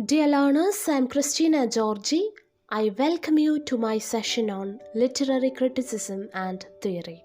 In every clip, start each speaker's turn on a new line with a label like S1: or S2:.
S1: Dear learners, I am Christina Georgy. I welcome you to my session on literary criticism and theory.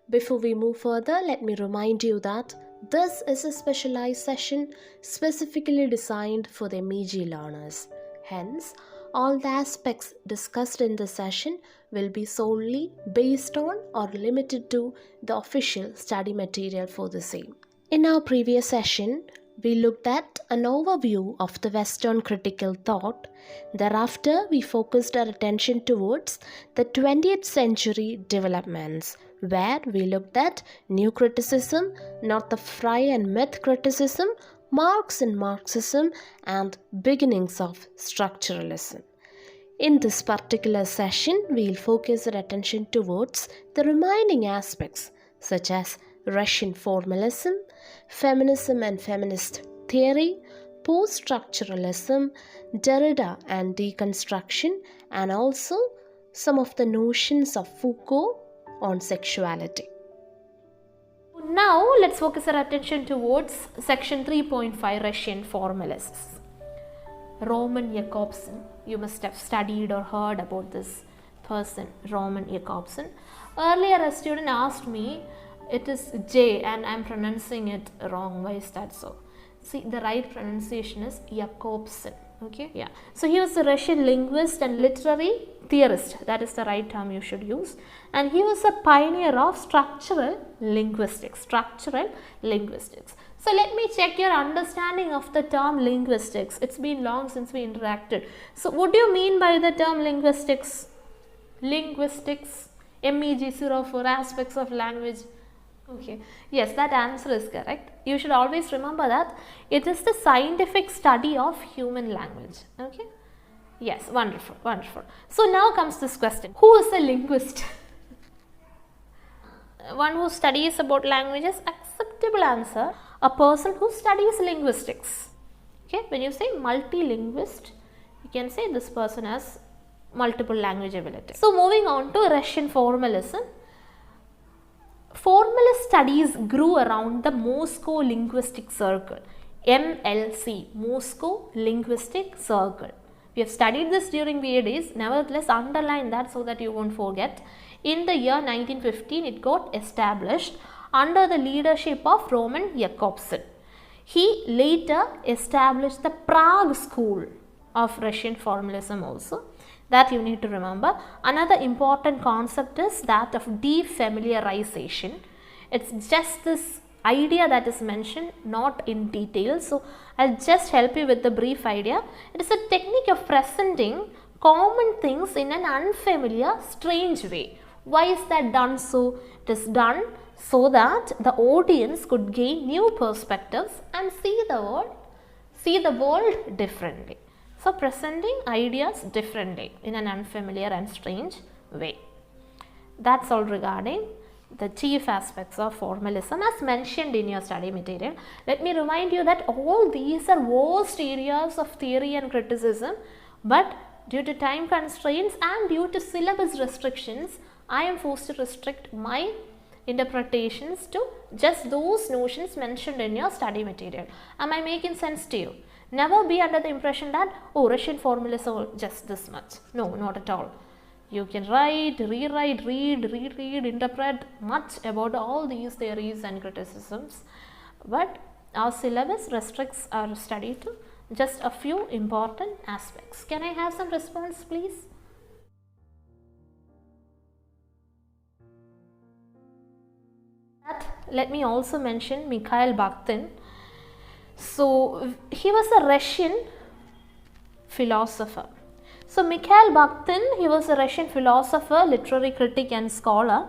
S1: Before we move further, let me remind you that this is a specialized session specifically designed for the MEG learners. Hence, all the aspects discussed in this session will be solely based on or limited to the official study material for the same. In our previous session, we looked at an overview of the Western critical thought. Thereafter, we focused our attention towards the 20th century developments, where we looked at new criticism, not the fry and myth criticism, Marx and Marxism, and beginnings of structuralism. In this particular session, we'll focus our attention towards the remaining aspects such as Russian formalism, feminism and feminist theory, post-structuralism, Derrida and deconstruction, and also some of the notions of Foucault on sexuality.
S2: Now let's focus our attention towards section 3.5, Russian formalists. Roman Jakobson. You must have studied or heard about this person, Roman Jakobson. Earlier a student asked me, it is J and I am pronouncing it wrong. Why is that so? See, the right pronunciation is Jakobson. Okay, yeah. So he was a Russian linguist and literary theorist. That is the right term you should use. And he was a pioneer of structural linguistics. Structural linguistics. So let me check your understanding of the term linguistics. It's been long since we interacted. So what do you mean by the term linguistics? Linguistics, MEG-04, aspects of language. Okay, yes, that answer is correct. You should always remember that it is the scientific study of human language. Okay, yes, wonderful, wonderful. So now comes this question: who is a linguist? One who studies about languages. Acceptable answer: a person who studies linguistics. Okay, when you say multilinguist, you can say this person has multiple language ability. So moving on to Russian formalism. Formalist studies grew around the Moscow Linguistic Circle, MLC, Moscow Linguistic Circle. We have studied this during VADs, nevertheless underline that so that you won't forget. In the year 1915, it got established under the leadership of Roman Jakobson. He later established the Prague School of Russian formalism also. That you need to remember. Another important concept is that of defamiliarization. It's just this idea that is mentioned, not in detail. So I'll just help you with the brief idea. It is a technique of presenting common things in an unfamiliar, strange way. Why is that done so? It is done so that the audience could gain new perspectives and see the world differently. So presenting ideas differently in an unfamiliar and strange way. That's all regarding the chief aspects of formalism as mentioned in your study material. Let me remind you that all these are vast areas of theory and criticism, but due to time constraints and due to syllabus restrictions, I am forced to restrict my interpretations to just those notions mentioned in your study material. Am I making sense to you? Never be under the impression that, oh, Russian formalism just this much. No, not at all. You can write, rewrite, read, reread, interpret much about all these theories and criticisms. But our syllabus restricts our study to just a few important aspects. Can I have some response, please? Let me also mention Mikhail Bakhtin. So he was a Russian philosopher. So Mikhail Bakhtin, he was a Russian philosopher, literary critic and scholar.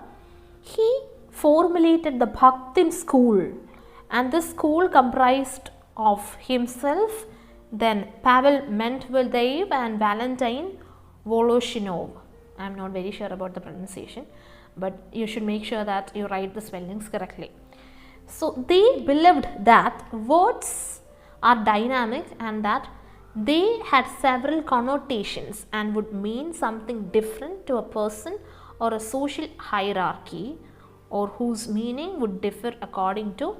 S2: He formulated the Bakhtin school, and this school comprised of himself, then Pavel Medvedev and Valentin Voloshinov. I am not very sure about the pronunciation, but you should make sure that you write the spellings correctly. So they believed that words are dynamic and that they had several connotations and would mean something different to a person or a social hierarchy, or whose meaning would differ according to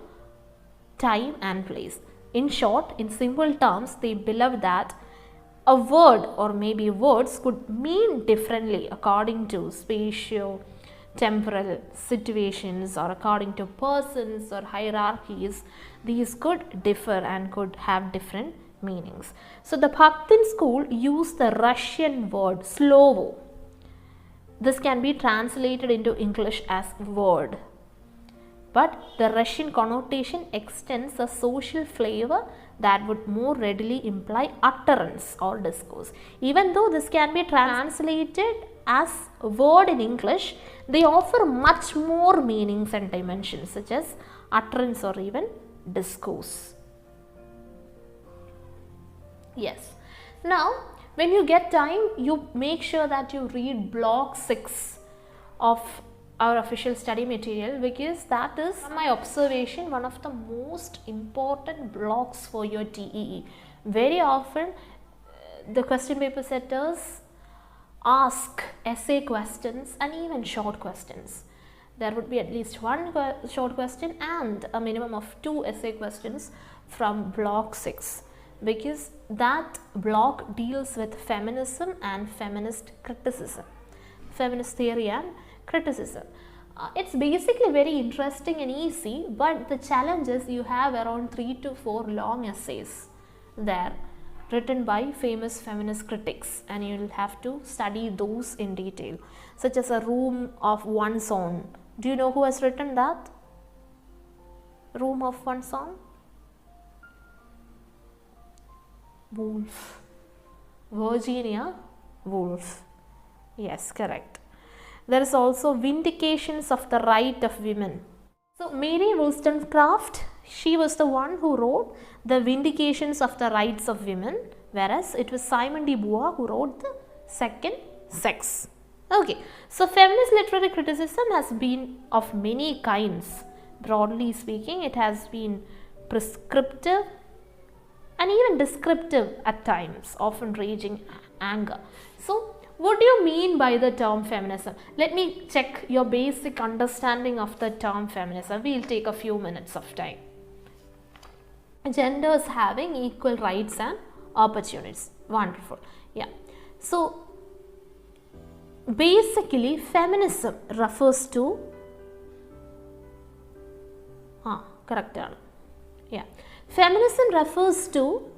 S2: time and place. in short, in simple terms, they believed that a word or maybe words could mean differently according to spatio temporal situations or according to persons or hierarchies. These could differ and could have different meanings. So the Bhaktin school used the Russian word slovo. This can be translated into English as word, but the Russian connotation extends a social flavor that would more readily imply utterance or discourse. Even though this can be translated as a word in English, they offer much more meanings and dimensions such as utterance or even discourse. Yes. Now, when you get time, you make sure that you read block 6 of our official study material, because that is, from my observation, one of the most important blocks for your TEE. Very often the question paper setters ask essay questions and even short questions. There would be at least one short question and a minimum of 2 essay questions from block 6, because that block deals with feminism and feminist criticism, feminist theory and criticism. It's basically very interesting and easy, but the challenge is you have around 3 to 4 long essays there written by famous feminist critics, and you will have to study those in detail, such as A Room of One's Own. Do you know who has written that? Room of One's Own? Woolf. Virginia Woolf. Yes, correct. There is also Vindications of the Right of Women. So Mary Wollstonecraft, she was the one who wrote the Vindications of the Rights of Women, whereas it was Simon de Beauvoir who wrote the Second Sex. Okay, so feminist literary criticism has been of many kinds. Broadly speaking, it has been prescriptive and even descriptive at times, often raging anger. So what do you mean by the term feminism? Let me check your basic understanding of the term feminism. We'll take a few minutes of time. Genders having equal rights and opportunities. Wonderful. Yeah. So basically feminism refers to correct. Yeah. Feminism refers to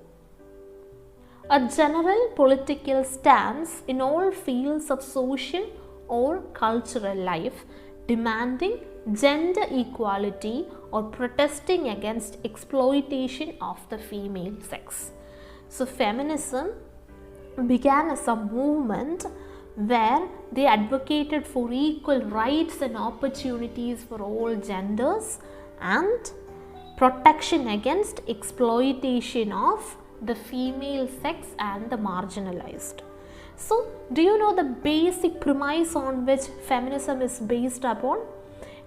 S2: a general political stance in all fields of social or cultural life demanding gender equality or protesting against exploitation of the female sex. So feminism began as a movement where they advocated for equal rights and opportunities for all genders and protection against exploitation of the female sex and the marginalized. So, do you know the basic premise on which feminism is based upon?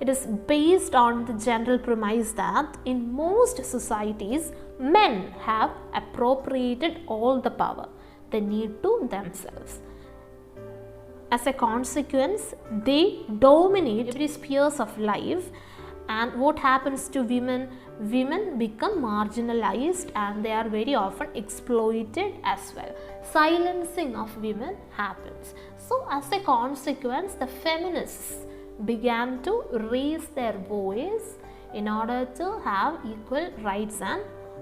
S2: It is based on the general premise that in most societies, men have appropriated all the power they need to themselves. As a consequence, they dominate every spheres of life, and what happens to women? Women become marginalized and they are very often exploited as well. Silencing of women happens. So as a consequence, the feminists began to raise their voice in order to have equal rights and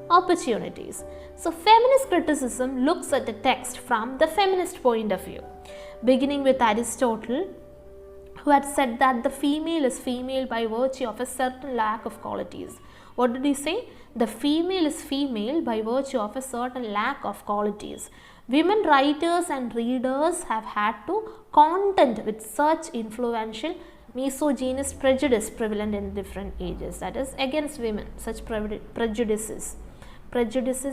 S2: opportunities. So feminist criticism looks at the text from the feminist point of view, beginning with Aristotle, who had said that the female is female by virtue of a certain lack of qualities. What did he say? The female is female by virtue of a certain lack of qualities. Women writers and readers have had to contend with such influential misogynist prejudice prevalent in different ages, that is against women. Such prejudices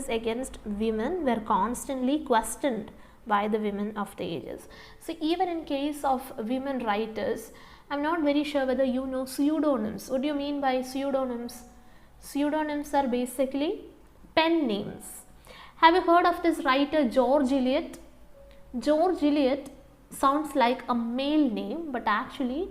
S2: against women were constantly questioned by the women of the ages. So even in case of women writers, I'm not very sure whether you know pseudonyms. What do you mean by pseudonyms? Pseudonyms are basically pen names. Have you heard of this writer George Eliot? George Eliot sounds like a male name, but actually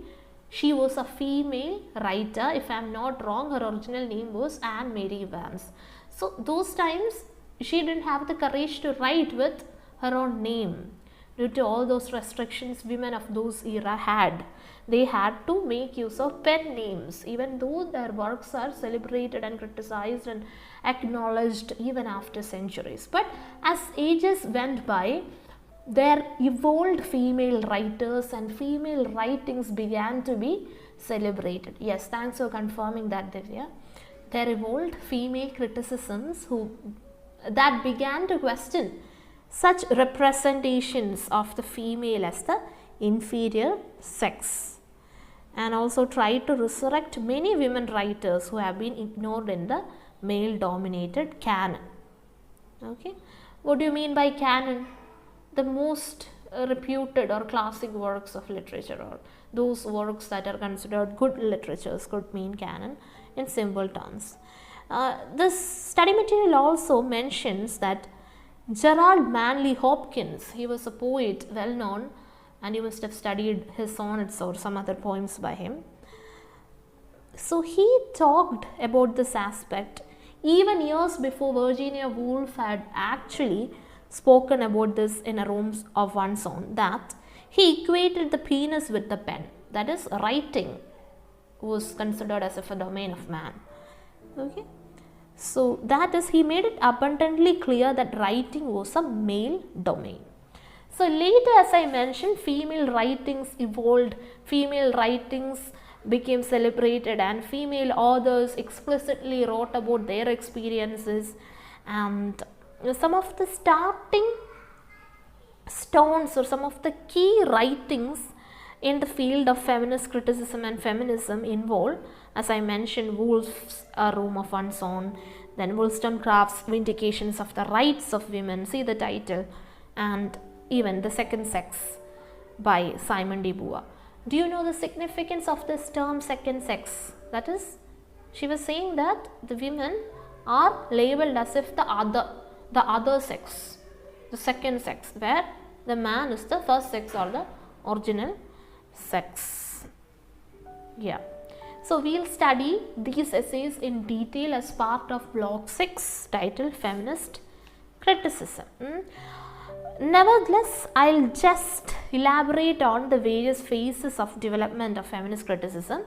S2: she was a female writer. If I am not wrong, her original name was Anne Mary Vance. So those times she didn't have the courage to write with her own name due to all those restrictions women of those era had. They had to make use of pen names, even though their works are celebrated and criticized and acknowledged even after centuries. But as ages went by, there evolved female writers and female writings began to be celebrated. Yes, thanks for confirming that, Divya. There evolved female criticisms that began to question such representations of the female as the inferior sex, and also tried to resurrect many women writers who have been ignored in the male dominated canon. Okay, what do you mean by canon? The most reputed or classic works of literature, or those works that are considered good literatures, could mean canon in simple terms. This study material also mentions that Gerard Manley Hopkins, he was a poet well known, and you must have studied his sonnets or some other poems by him. So he talked about this aspect even years before Virginia Woolf had actually spoken about this in A Room of One's Own, that he equated the penis with the pen. That is, writing was considered as if a domain of man. Okay, so that is, he made it abundantly clear that writing was a male domain. So later, as I mentioned, female writings evolved, female writings became celebrated, and female authors explicitly wrote about their experiences, and some of the starting stones or some of the key writings in the field of feminist criticism and feminism involve, as I mentioned, Woolf's A Room of One's Own, then Wollstonecraft's Vindications of the Rights of Women, see the title, and even The Second Sex by Simone de Beauvoir. Do you know the significance of this term second sex? That is, she was saying that the women are labeled as if the other sex, the second sex, where the man is the first sex or the original sex. Yeah. So we'll study these essays in detail as part of block 6 titled Feminist Criticism. Nevertheless, I'll just elaborate on the various phases of development of feminist criticism.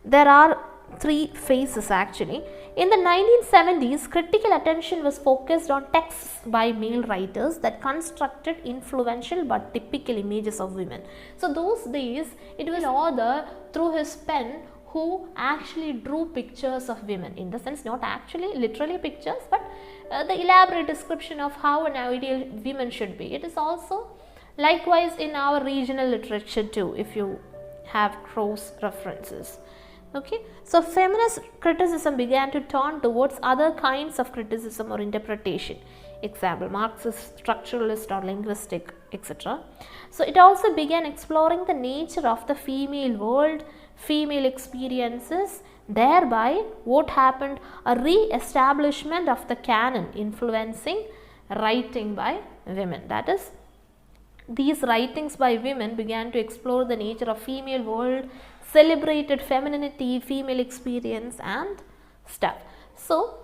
S2: There are 3 phases actually. In the 1970s, critical attention was focused on texts by male writers that constructed influential but typical images of women. So those days, it was an author through his pen who actually drew pictures of women, in the sense not actually literally pictures, but the elaborate description of how an ideal woman should be. It is also likewise in our regional literature too, if you have cross references. Okay, so feminist criticism began to turn towards other kinds of criticism or interpretation, example Marxist, structuralist or linguistic, etc. So it also began exploring the nature of the female world, female experiences, thereby what happened, a re-establishment of the canon influencing writing by women. That is, these writings by women began to explore the nature of female world, celebrated femininity, female experience and stuff. So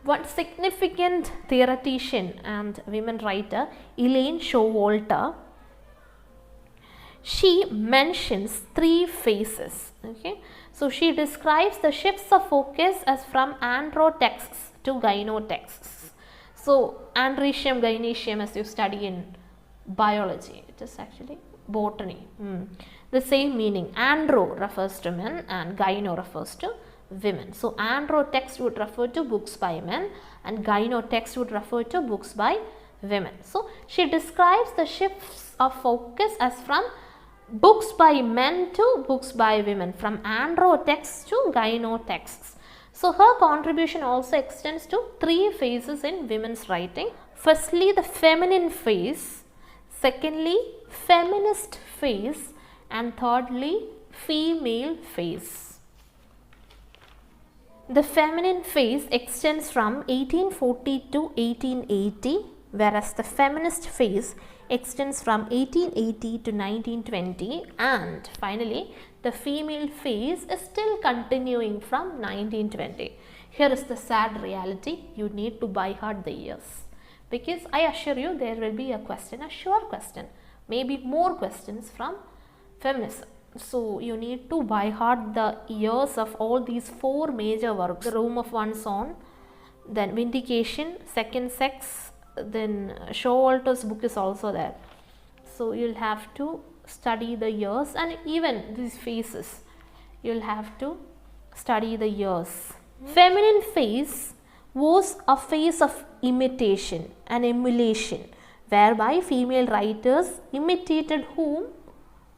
S2: one significant theoretician and women writer, Elaine Showalter, she mentions 3 phases. Okay, so she describes the shifts of focus as from androtexts to gynotexts. So andretium, gynetium, as you study in biology, it is actually botany. The same meaning. Andro refers to men and gyno refers to women. So androtext would refer to books by men and gynotext would refer to books by women. So she describes the shifts of focus as from books by men to books by women, from androtexts to gynotexts. So her contribution also extends to 3 phases in women's writing. Firstly, the feminine phase, secondly, feminist phase, and thirdly, female phase. The feminine phase extends from 1840 to 1880, whereas the feminist phase extends from 1880 to 1920, and finally the female phase is still continuing from 1920. here is the sad reality, you need to by heart the years. Because I assure you there will be a question, a sure question, maybe more questions from feminism. So you need to by heart the years of all these 4 major works. The Room of One's Own, then Vindication, Second Sex, then Showalter's book is also there. So you'll have to study the years, and even these phases, you'll have to study the years. Feminine phase was a phase of imitation and emulation, whereby female writers imitated whom?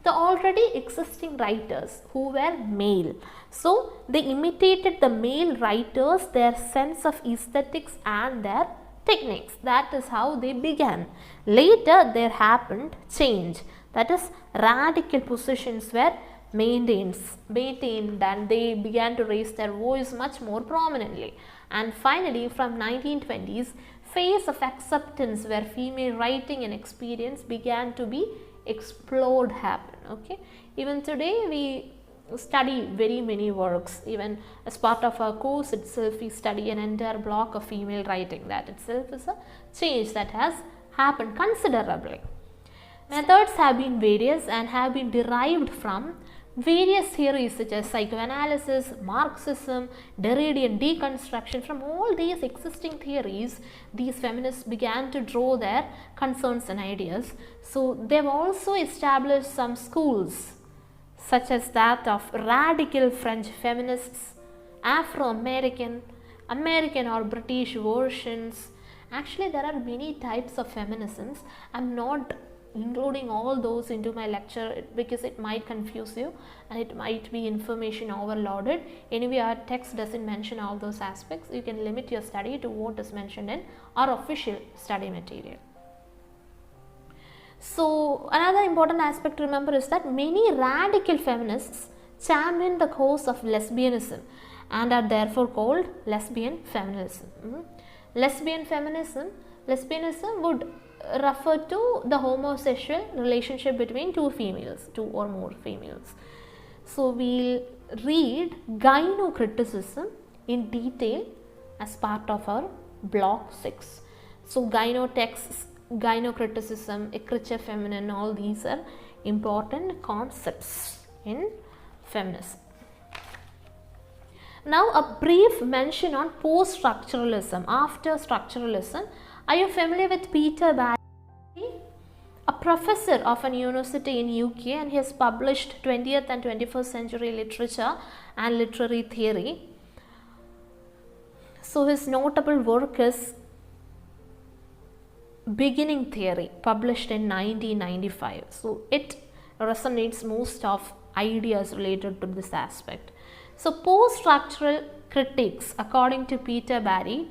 S2: The already existing writers who were male. So they imitated the male writers, their sense of aesthetics and their techniques. That is how they began. Later there happened change, that is radical positions were maintained, and they began to raise their voice much more prominently. And finally from 1920s, phase of acceptance where female writing and experience began to be explored happen. Okay, even today we study very many works. Even as part of our course itself, we study an entire block of female writing. That itself is a change that has happened considerably. Methods have been various and have been derived from various theories such as psychoanalysis, Marxism, Derridian deconstruction. From all these existing theories, these feminists began to draw their concerns and ideas. So they've also established some schools such as that of radical French feminists, Afro-American, American or British versions. Actually there are many types of feminisms. I'm not including all those into my lecture because it might confuse you and it might be information overloaded. Anyway, our text doesn't mention all those aspects. You can limit your study to what is mentioned in our official study material. So another important aspect to remember is that many radical feminists champion the cause of lesbianism and are therefore called lesbian feminism. Lesbianism would refer to the homosexual relationship between two or more females. So we'll read gynocriticism in detail as part of our block 6. So gynotexts, gynocriticism, écriture féminine, all these are important concepts in feminism. Now a brief mention on post-structuralism, after structuralism. Are you familiar with Peter Barry? A professor of an university in UK, and he has published 20th and 21st century literature and literary theory. So his notable work is Beginning Theory, published in 1995. So it resonates most of ideas related to this aspect. So post-structural critics, according to Peter Barry,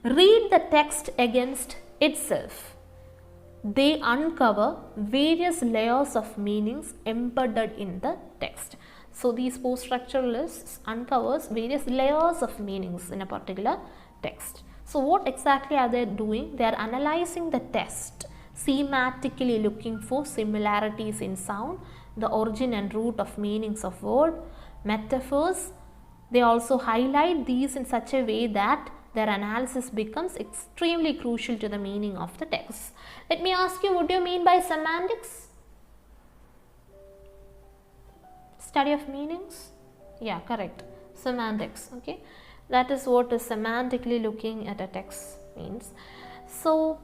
S2: read the text against itself. They uncover various layers of meanings embedded in the text. So these post-structuralists uncovers various layers of meanings in a particular text. So what exactly are they doing? They are analyzing the text, thematically looking for similarities in sound, the origin and root of meanings of word, metaphors. They also highlight these in such a way that their analysis becomes extremely crucial to the meaning of the text. Let me ask you, what do you mean by semantics? Study of meanings? Yeah, correct. Semantics. Okay, that is what is semantically looking at a text means. So,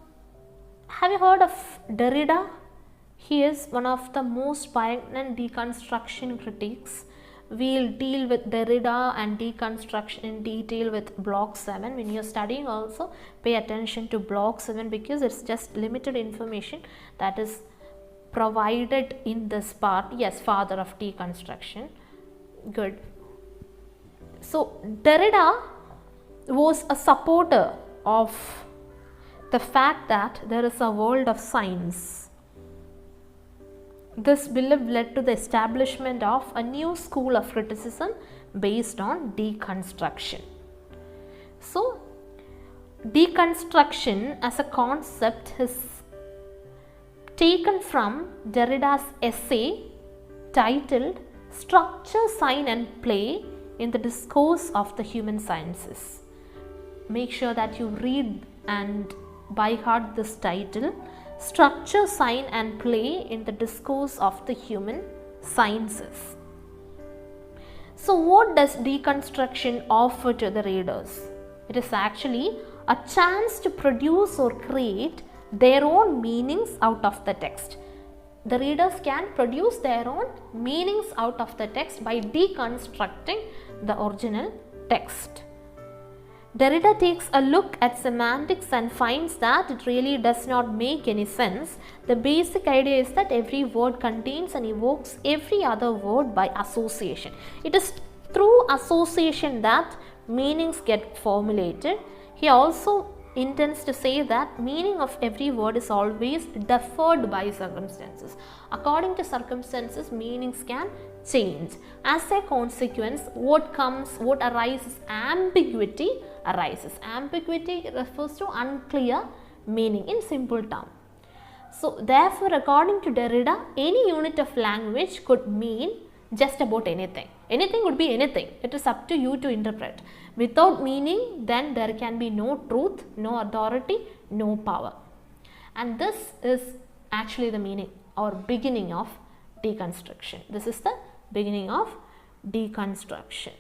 S2: have you heard of Derrida? He is one of the most poignant deconstruction critics. We'll deal with Derrida and deconstruction in detail with block 7. When you're studying also, pay attention to block 7 because it's just limited information that is provided in this part. Yes, father of deconstruction. Good. So Derrida was a supporter of the fact that there is a world of science. This belief led to the establishment of a new school of criticism based on deconstruction. So, deconstruction as a concept is taken from Derrida's essay titled Structure, Sign and Play in the discourse of the human sciences. Make sure that you read and by heart this title, Structure, Sign and Play in the Discourse of the Human Sciences. So what does deconstruction offer to the readers? It is actually a chance to produce or create their own meanings out of the text. The readers can produce their own meanings out of the text by deconstructing the original text. Derrida takes a look at semantics and finds that it really does not make any sense. The basic idea is that every word contains and evokes every other word by association. It is through association that meanings get formulated. He also intends to say that meaning of every word is always deferred by circumstances. According to circumstances, meanings can change. As a consequence, what arises, ambiguity arises. Ambiguity refers to unclear meaning in simple terms. So therefore, according to Derrida, any unit of language could mean just about anything. Anything would be anything. It is up to you to interpret. Without meaning, then there can be no truth, no authority, no power. And this is actually the meaning or beginning of deconstruction. This is the beginning of deconstruction.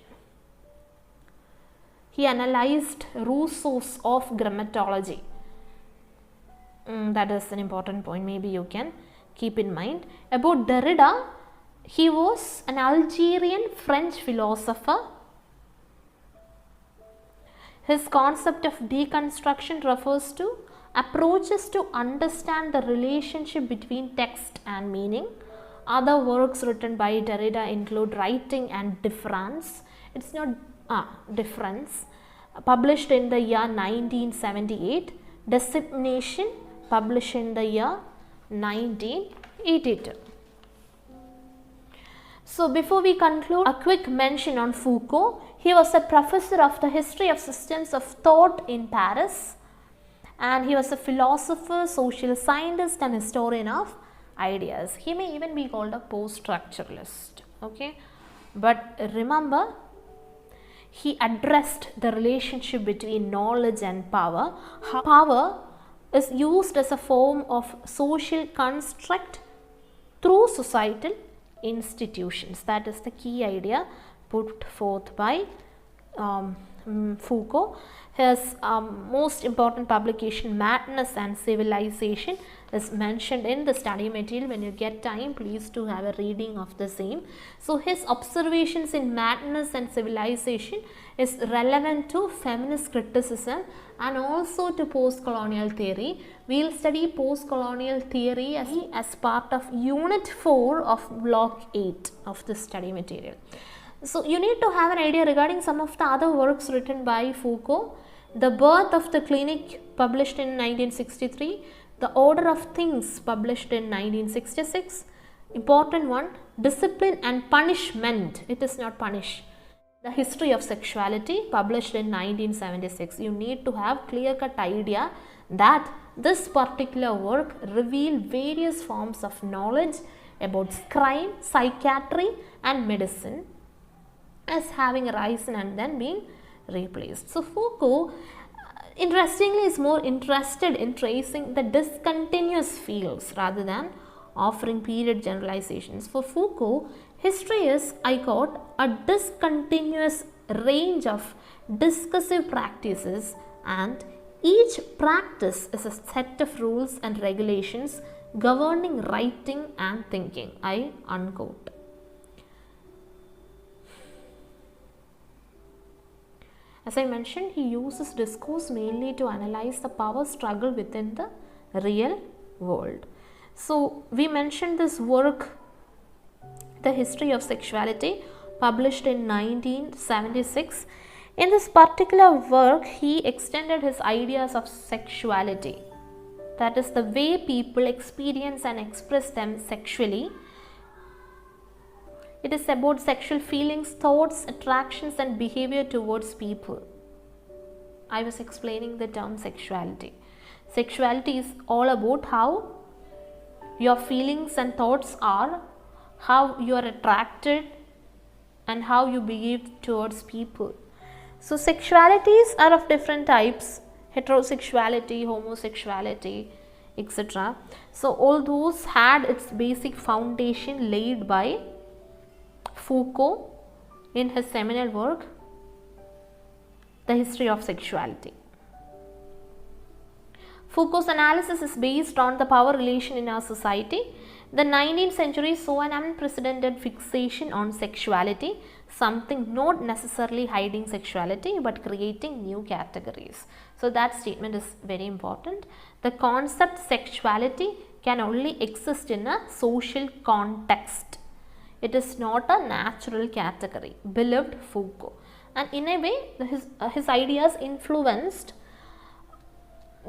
S2: He analyzed Rousseau's of grammatology. That is an important point, maybe you can keep in mind. About Derrida, he was an Algerian French philosopher. His concept of deconstruction refers to approaches to understand the relationship between text and meaning. Other works written by Derrida include Writing and Difference. It's not Difference, published in the year 1978. Designation, published in the year 1982. So before we conclude, a quick mention on Foucault. He was a professor of the history of systems of thought in Paris, and he was a philosopher, social scientist and historian of ideas. He may even be called a post-structuralist. Okay, but remember, he addressed the relationship between knowledge and power. How power is used as a form of social construct through societal institutions. That is the key idea put forth by Foucault. His most important publication, Madness and Civilization, is mentioned in the study material. When you get time, please do have a reading of the same. So his observations in Madness and Civilization is relevant to feminist criticism and also to post-colonial theory. We will study post-colonial theory as part of Unit 4 of Block 8 of the study material. So you need to have an idea regarding some of the other works written by Foucault. The Birth of the Clinic, published in 1963. The Order of Things, published in 1966. Important one, Discipline and Punishment. It is not punish. The History of Sexuality, published in 1976. You need to have clear-cut idea that this particular work reveals various forms of knowledge about crime, psychiatry and medicine as having arisen and then being replaced. So Foucault, interestingly, is more interested in tracing the discontinuous fields rather than offering period generalizations. For Foucault, history is, I quote, a discontinuous range of discursive practices, and each practice is a set of rules and regulations governing writing and thinking. I unquote. As I mentioned, he uses discourse mainly to analyze the power struggle within the real world. So we mentioned this work, The History of Sexuality, published in 1976. In this particular work, he extended his ideas of sexuality. That is the way people experience and express them sexually. It is about sexual feelings, thoughts, attractions and behavior towards people. I was explaining the term sexuality. Sexuality is all about how your feelings and thoughts are, how you are attracted and how you behave towards people. So sexualities are of different types: heterosexuality, homosexuality, etc. So all those had its basic foundation laid by Foucault in his seminal work, The History of Sexuality. Foucault's analysis is based on the power relation in our society. The 19th century saw an unprecedented fixation on sexuality, something not necessarily hiding sexuality but creating new categories. So that statement is very important. The concept sexuality can only exist in a social context. It is not a natural category, believed Foucault. And in a way, his ideas influenced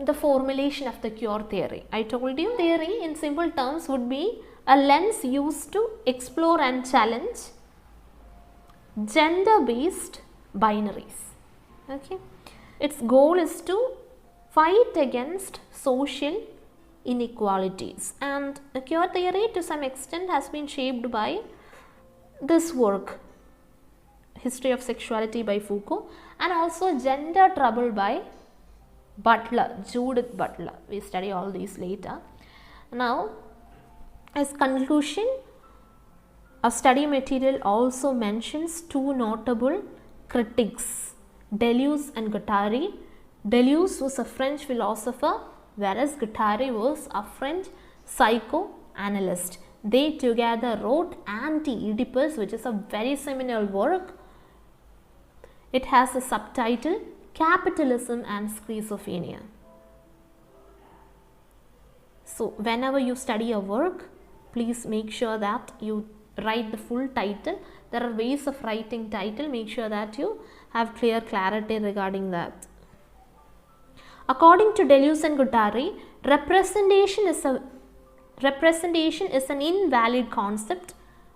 S2: the formulation of the queer theory. I told you theory in simple terms would be a lens used to explore and challenge gender-based binaries. Okay. Its goal is to fight against social inequalities, and the queer theory to some extent has been shaped by this work, History of Sexuality by Foucault, and also Gender Trouble by Butler, Judith Butler. We study all these later. Now, as conclusion, our study material also mentions two notable critics, Deleuze and Guattari. Deleuze was a French philosopher, whereas Guattari was a French psychoanalyst. They together wrote Anti-Oedipus, which is a very seminal work. It has a subtitle, Capitalism and Schizophrenia. So whenever you study a work, please make sure that you write the full title. There are ways of writing title. Make sure that you have clear clarity regarding that. According to Deleuze and Guattari, representation is an invalid concept.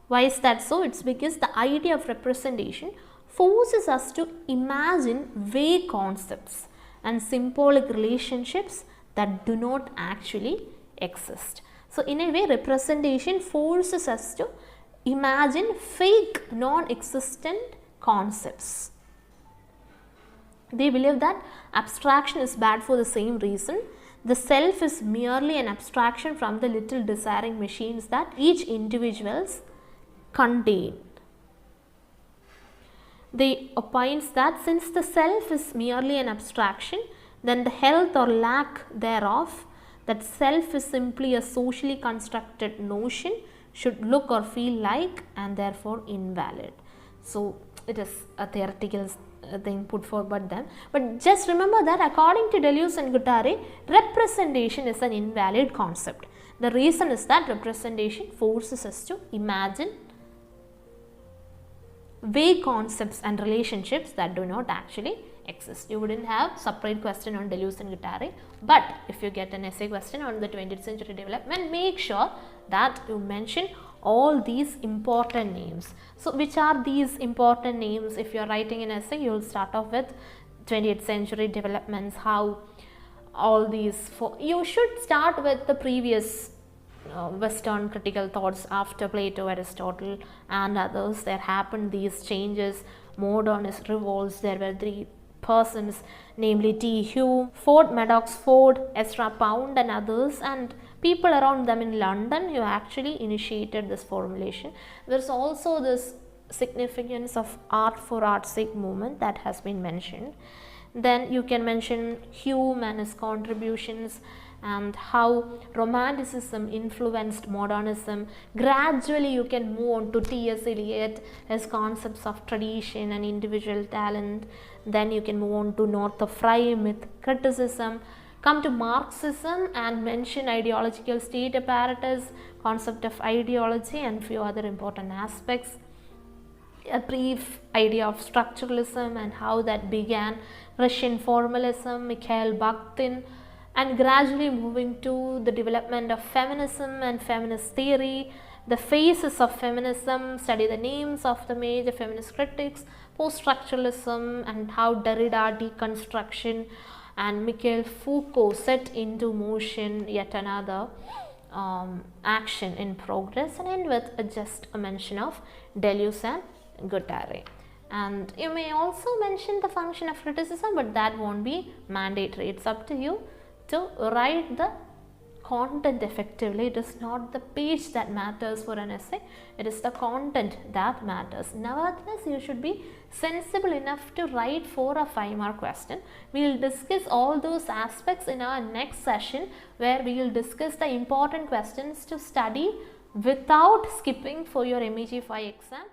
S2: Why is that so? It's because the idea of representation forces us to imagine vague concepts and symbolic relationships that do not actually exist. So in a way, representation forces us to imagine fake, non-existent concepts. They believe that abstraction is bad for the same reason. The self is merely an abstraction from the little desiring machines that each individuals contain. They opine that since the self is merely an abstraction, then the health or lack thereof, that self is simply a socially constructed notion, should look or feel like, and therefore invalid. So it is a theoretical thing put forward by them. But just remember that according to Deleuze and Guattari, representation is an invalid concept. The reason is that representation forces us to imagine vague concepts and relationships that do not actually exist. You wouldn't have separate question on Deleuze and Guattari, but if you get an essay question on the 20th century development, make sure that you mention all these important names. So which are these important names? If you are writing an essay, you will start off with 20th century developments, how all these, you should start with the previous Western critical thoughts after Plato, Aristotle and others. There happened these changes, modernist revolts. There were three persons, namely T. Hume, Ford Madox Ford, Ezra Pound and others, and people around them in London who actually initiated this formulation. There is also this significance of art for art's sake movement that has been mentioned. Then you can mention Hume and his contributions, and how Romanticism influenced modernism. Gradually you can move on to T.S. Eliot, his concepts of tradition and individual talent. Then you can move on to Northrop Frye, myth criticism, come to Marxism and mention ideological state apparatus, concept of ideology and few other important aspects. A brief idea of structuralism and how that began, Russian formalism, Mikhail Bakhtin, and gradually moving to the development of feminism and feminist theory, the phases of feminism, study the names of the major feminist critics, post-structuralism and how Derrida deconstruction and Michel Foucault set into motion yet another action in progress, and end with just a mention of Deleuze and good array. And you may also mention the function of criticism, but that won't be mandatory. It's up to you to write the content effectively. It is not the page that matters for an essay, it is the content that matters. Nevertheless, you should be sensible enough to write 4 or 5 mark question. We will discuss all those aspects in our next session, where we will discuss the important questions to study without skipping for your MEG-05 exam.